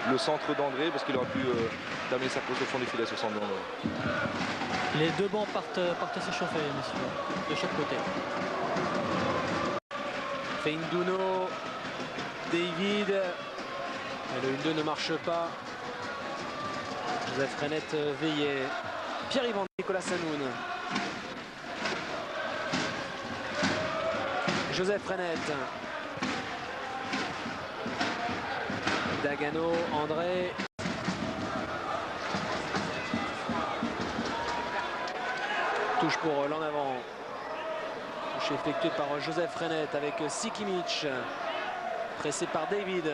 le centre d'André parce qu'il aurait pu terminer sa course au fond du filet sur centre d'André. Les deux bancs partent s'échauffer, messieurs, de chaque côté. Feindouno, David. Et le 1-2 ne marche pas. Joseph Frenette veillait. Pierre-Yvan, Nicolas Sanoun. Joseph Frenette. Dagano, André. Touche pour l'en avant. Touche effectuée par Joseph Frenette avec Sikimic. Pressé par David.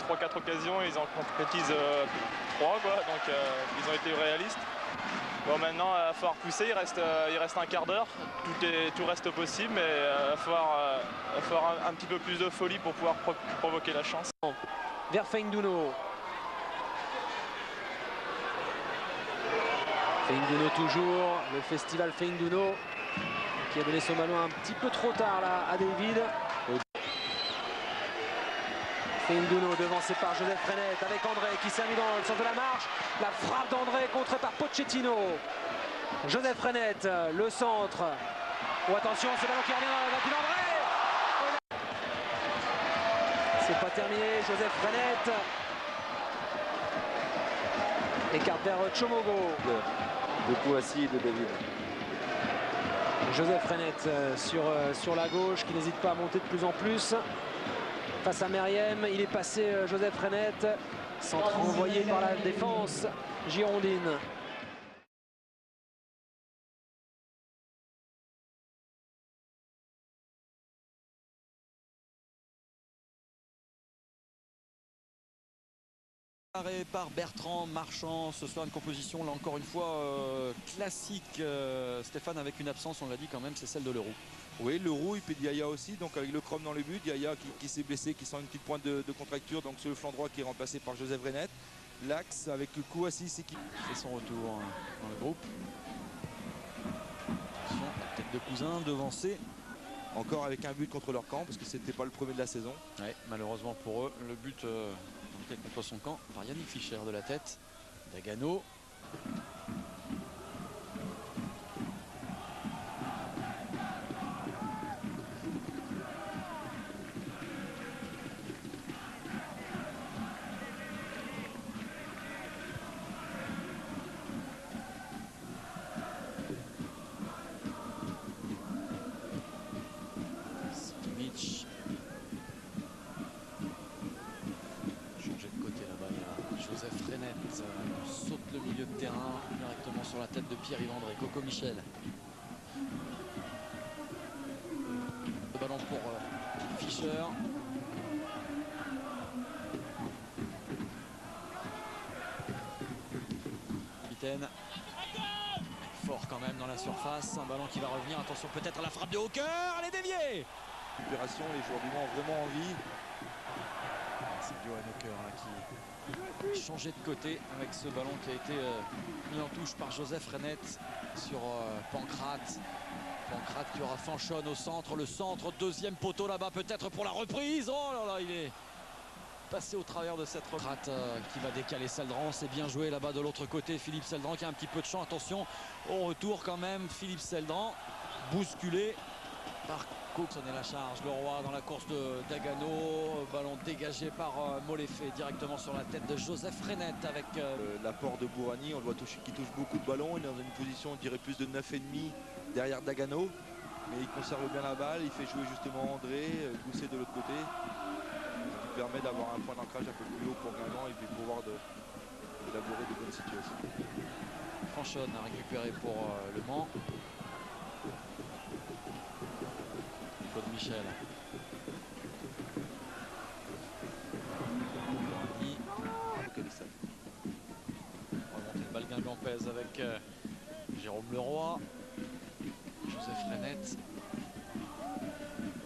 3-4 occasions, ils en concrétisent 3 quoi, donc ils ont été réalistes. Bon, maintenant il va falloir pousser, il reste un quart d'heure, tout reste possible, mais il va falloir un petit peu plus de folie pour pouvoir provoquer la chance. Vers Feindouno. Feindouno toujours, le festival Feindouno qui a donné son ballon un petit peu trop tard là à David. Feindouno devancé par Joseph Frenette avec André qui s'est mis dans le sens de la marche. La frappe d'André contrée par Pochettino. Joseph Frenette, le centre. Oh attention, ce ballon qui revient dans la tête d'André. C'est pas terminé, Joseph Frenette. Écarte vers Chomogo. De Kouassi et de David. Joseph Frenette sur la gauche qui n'hésite pas à monter de plus en plus. Face à Meriem, il est passé Joseph Frenette, centre envoyé par la défense girondine. Arrêt par Bertrand Marchand, ce soir une composition là encore une fois classique. Stéphane, avec une absence, on l'a dit quand même, c'est celle de Leroux. Oui, Leroux et puis Diaya aussi, donc avec le chrome dans le but, Diaya qui s'est blessé, qui sent une petite pointe de contracture, donc sur le flanc droit qui est remplacé par Joseph Frenette. L'axe avec Kouassi qui fait son retour dans le groupe. Attention, la tête de Cousin devancée. Encore avec un but contre leur camp, parce que c'était pas le premier de la saison. Ouais, malheureusement pour eux, le but contre son camp par Yannick Fischer de la tête. Dagano. Sikimic. Changer de côté là-bas, il y a Joseph Frenette. Saute le milieu de terrain directement sur la tête de Pierre-Yvan André. Coco Michel. Le ballon pour Fischer. Capitaine. Fort quand même dans la surface. Un ballon qui va revenir. Attention peut-être à la frappe de Hawker. Elle est déviée. Récupération, les joueurs du Mans ont vraiment envie. C'est Johan Hawker qui a changé de côté avec ce ballon qui a été mis en touche par Joseph Frenette sur Pancrate. Pancrate qui aura Fanchon au centre. Le centre, deuxième poteau là-bas peut-être pour la reprise. Oh là là, il est passé au travers de cette Pancrate qui va décaler Seldran. C'est bien joué là-bas de l'autre côté. Philippe Seldran qui a un petit peu de champ. Attention au retour quand même. Philippe Seldran bousculé par Cook. Sonner la charge. Leroy dans la course de Dagano. Ballon dégagé par Moléfé directement sur la tête de Joseph Frenette avec l'apport de Bourani. On le voit qui touche beaucoup de ballons. Il est dans une position, on dirait, plus de 9,5 derrière Dagano. Mais il conserve bien la balle. Il fait jouer justement André, Gousset de l'autre côté. Ce qui permet d'avoir un point d'ancrage un peu plus haut pour Guingamp et puis pouvoir d'élaborer de bonnes situations. Fanchon a récupéré pour Le Mans. Claude Michel. Remontée de balle guingampaise avec Jérôme Leroy. Joseph Frenette.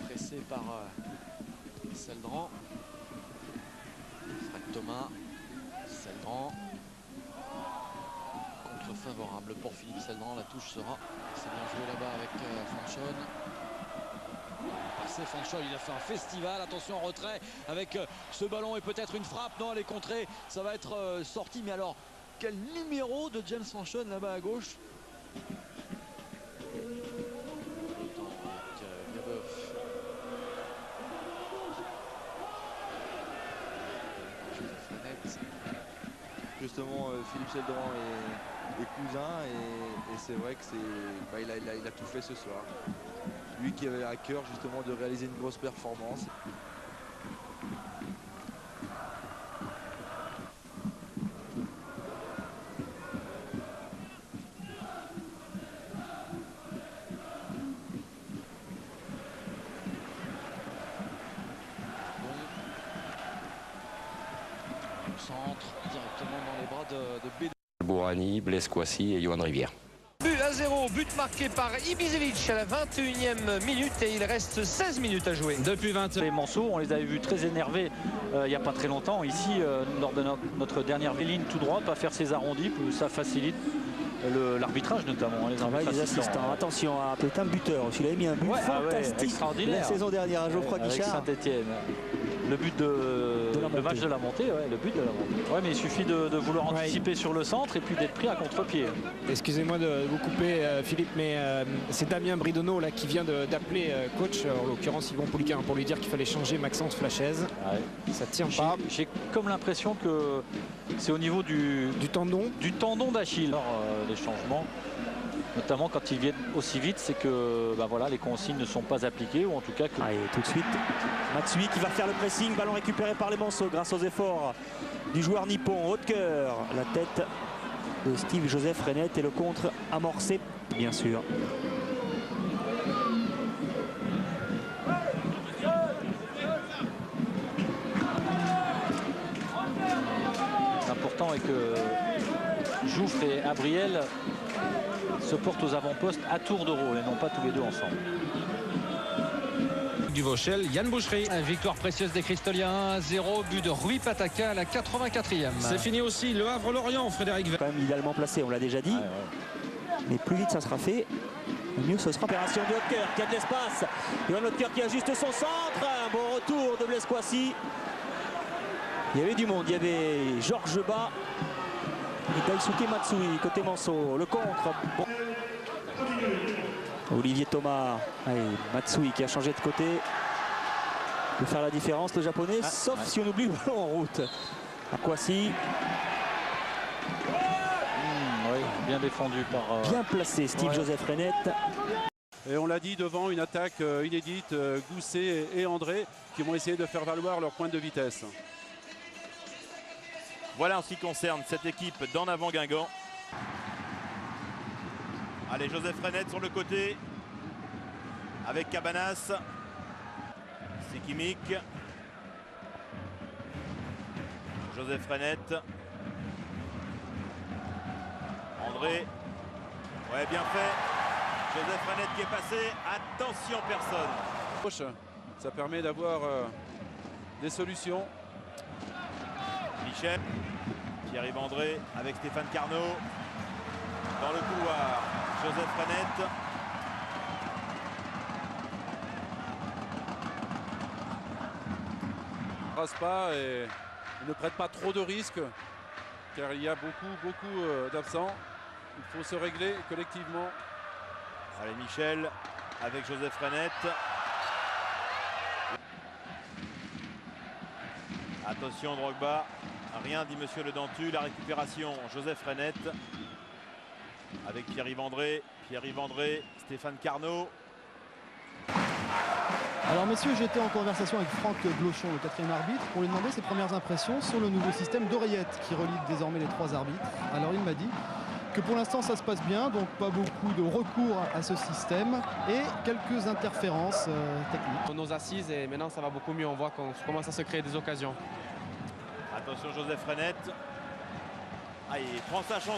Pressé par Seldran. Fred Thomas. Seldran. Contre favorable pour Philippe Seldran. La touche sera. C'est bien joué là-bas avec Fanchon. Stéphane Scholl, il a fait un festival. Attention en retrait avec ce ballon et peut-être une frappe. Non, elle est contrée. Ça va être sorti. Mais alors, quel numéro de James Fanchon là-bas à gauche. Justement, Philippe Seldran est cousin et c'est vrai que il a tout fait ce soir. Lui qui avait à cœur justement de réaliser une grosse performance. Centre directement dans les bras de B. Bourani, Blaise Kouassi et Yohan Rivière. But à 0, but marqué par Ibišević à la 21e minute et il reste 16 minutes à jouer. Depuis 20 Les Manceaux, on les avait vus très énervés il n'y a pas très longtemps. Ici, lors de notre dernière ligne tout droit, pas faire ses arrondis, ça facilite l'arbitrage notamment. Les assistants. Attention, c'est un buteur. Il avait mis un but fantastique extraordinaire la saison dernière à Geoffroy avec Guichard. Saint-Etienne. Le but le match de la montée, le but de la montée. Ouais, mais il suffit de vouloir anticiper sur le centre et puis d'être pris à contre-pied. Excusez-moi de vous couper Philippe, mais c'est Damien Bridonneau là qui vient d'appeler coach, en l'occurrence Yvon Pouliquin, pour lui dire qu'il fallait changer Maxence Flachaise. Ça tient pas. J'ai comme l'impression que c'est au niveau du tendon d'Achille. Les changements, notamment quand ils viennent aussi vite, c'est que les consignes ne sont pas appliquées, ou en tout cas que... Allez, tout de suite, Matsui qui va faire le pressing, ballon récupéré par les Manceaux grâce aux efforts du joueur nippon. Haut de cœur, la tête de Steve Joseph Rennert et le contre amorcé, bien sûr. L'important est que Jouffre et Abriel se portent aux avant-postes à tour de rôle et non pas tous les deux ensemble. du Vauchel, Yann Boucherie. Victoire précieuse des Cristoliens, 1-0, but de Rui Pataka à la 84e. C'est fini aussi, Le Havre-Lorient, Frédéric Ver. Quand même idéalement placé, on l'a déjà dit. Mais plus vite ça sera fait, mieux ce sera. Opération de Haute-Cœur qui a de l'espace. Yohan Haute-Cœur qui ajuste son centre. Un bon retour de Blaise Kouassi. Il y avait du monde, il y avait Georges Bas et Daisuke Matsui côté Manceaux. Le contre. Bon. Olivier Thomas. Allez, Matsui qui a changé de côté. Il peut faire la différence le japonais, sauf si on oublie le ballon en route. Kouassi. Oui, bien défendu par... Bien placé Steve Joseph Rennert. Et on l'a dit, devant une attaque inédite, Gousset et André qui vont essayer de faire valoir leur pointe de vitesse. Voilà en ce qui concerne cette équipe d'en avant Guingamp. Allez, Joseph Rennert sur le côté avec Cabanas, Sikimic, Joseph Rennert, André, ouais, bien fait. Joseph Rennert qui est passé, attention personne. Ça permet d'avoir des solutions. Michel, Pierre-Yves André avec Stéphane Carnot. Dans le couloir, Joseph Rennert. Ne rase pas et ne prête pas trop de risques car il y a beaucoup d'absents. Il faut se régler collectivement. Allez, Michel avec Joseph Rennert. Attention Drogba, rien dit monsieur Le Dentu, la récupération Joseph Rennert avec Pierre-Yves André, Stéphane Carnot. Alors messieurs, j'étais en conversation avec Franck Blochon, le 4e arbitre, pour lui demander ses premières impressions sur le nouveau système d'oreillettes qui relie désormais les 3 arbitres. Alors il m'a dit que pour l'instant ça se passe bien, donc pas beaucoup de recours à ce système et quelques interférences techniques. Nos assises et maintenant ça va beaucoup mieux, on voit qu'on commence à se créer des occasions. Attention Joseph Rennert. Ah, il prend sa chance.